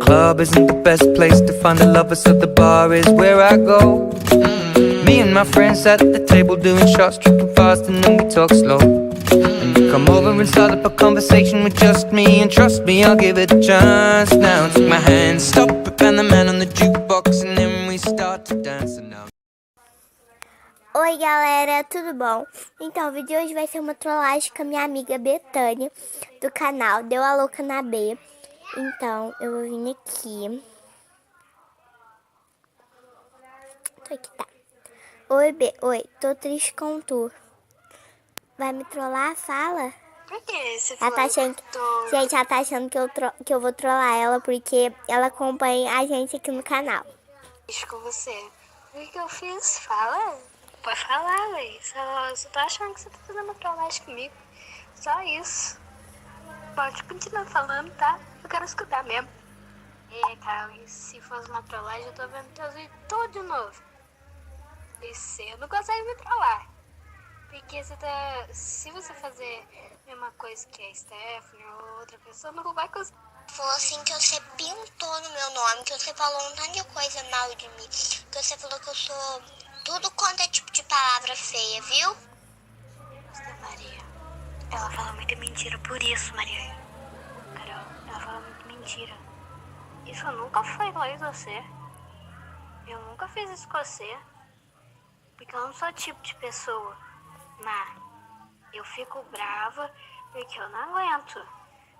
club isn't the best place to find a lover, so the bar is where I go. Me and my friends at the table doing shots, tripping fast, and then we talk slow. And you come over and start up a conversation with just me, and trust me, I'll give it a chance. Now take my hand, stop it, and the man on the jukebox, and then we start to dance. And now Oi galera, tudo bom? Então o vídeo de hoje vai ser uma trollagem com a minha amiga Betânia, do canal Deu a Louca na B. Então eu vou vir aqui. Aqui tá. Oi B, oi, tô triste com tu. Vai me trollar? Fala. Por que você Ela tá achando Gente, ela tá achando que eu vou trollar ela porque ela acompanha a gente aqui no canal. com você? O que eu fiz? Fala. Pode falar, véi. Só tô achando que você tá fazendo uma trollagem comigo. Só isso. Pode continuar falando, tá? Eu quero escutar mesmo. É, Carol, e se fosse uma trollagem, eu tô vendo teus vídeos todos de novo. E você não consegue me trollar. Porque você tá... Se você fazer a mesma coisa que a Stephanie ou outra pessoa, não vai conseguir. Falou assim que você pintou no meu nome, que você falou um tanto de coisa mal de mim, que você falou que eu sou tudo quanto é tipo de palavra feia, viu? Maria, ela fala muita mentira, por isso, Maria. Carol, ela fala muita mentira. Isso nunca foi lá em você. Eu nunca fiz isso com você. Porque eu não sou o tipo de pessoa. Mas eu fico brava porque eu não aguento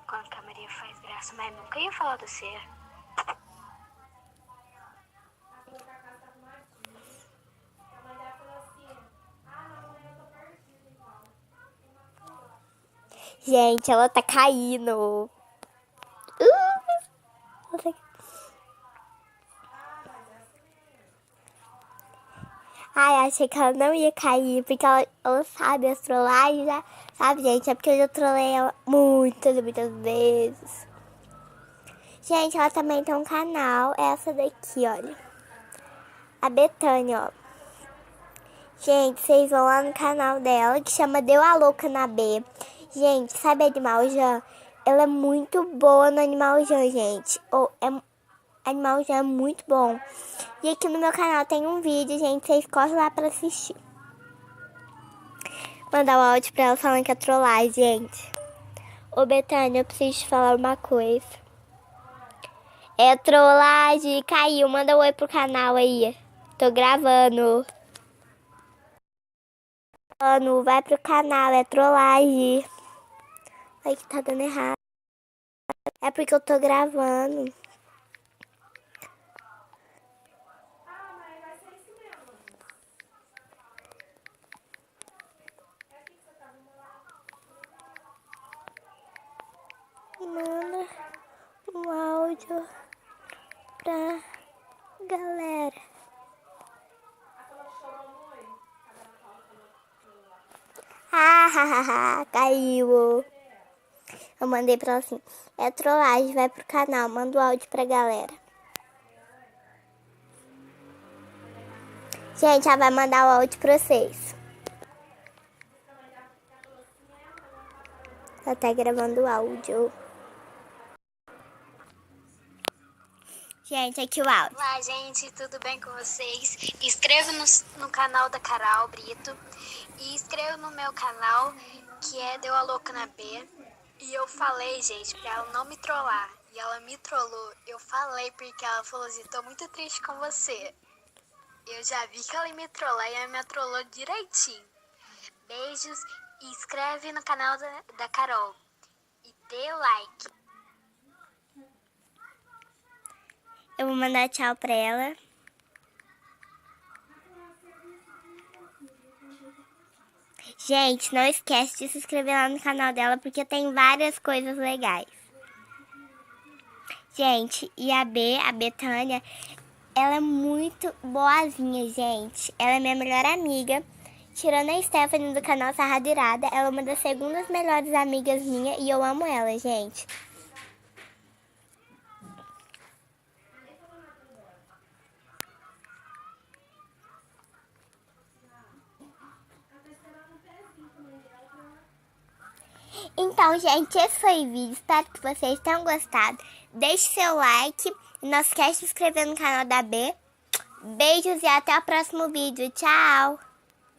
quando a Maria faz graça, mas nunca ia falar de você. Gente, ela tá caindo. Ai, achei que ela não ia cair, porque ela sabe as trollagens, já. Sabe, gente? É porque eu já trolei ela muitas vezes. Gente, ela também tem um canal, essa daqui, olha. A Betânia, ó. Gente, vocês vão lá no canal dela, que chama Deu a Louca na B. Gente, sabe a Animal Jam? Ela é muito boa no Animal Jam, gente. Animal Jam é muito bom. E aqui no meu canal tem um vídeo, gente. Vocês correm lá pra assistir. Mandar um áudio pra ela falando que é trollagem, gente. Ô, Betânia, eu preciso te falar uma coisa. É trollagem. Caiu. Manda um oi pro canal aí. Tô gravando. Vai pro canal. É trollagem. Ai, que tá dando errado. É porque eu tô gravando. Manda um áudio pra galera. Caiu. Eu mandei pra ela assim. É trollagem, vai pro canal, manda o áudio pra galera. Gente, ela vai mandar o áudio pra vocês. Ela tá gravando o áudio. Gente, aqui o áudio. Olá, gente, tudo bem com vocês? Inscreva no canal da Carol Brito e inscreva no meu canal, que é Deu a Louca na B. E eu falei, gente, pra ela não me trollar. E ela me trollou. Eu falei porque ela falou assim, tô muito triste com você. Eu já vi que ela ia me trollar e ela me trollou direitinho. Beijos e inscreve no canal da Carol. E dê like. Eu vou mandar tchau pra ela. Gente, não esquece de se inscrever lá no canal dela, porque tem várias coisas legais. Gente, e a Betânia, ela é muito boazinha, gente. Ela é minha melhor amiga. Tirando a Stephanie do canal Sarradirada, ela é uma das segundas melhores amigas minha e eu amo ela, gente. Então, gente, esse foi o vídeo. Espero que vocês tenham gostado. Deixe seu like. Não esquece de se inscrever no canal da B. Beijos e até o próximo vídeo. Tchau!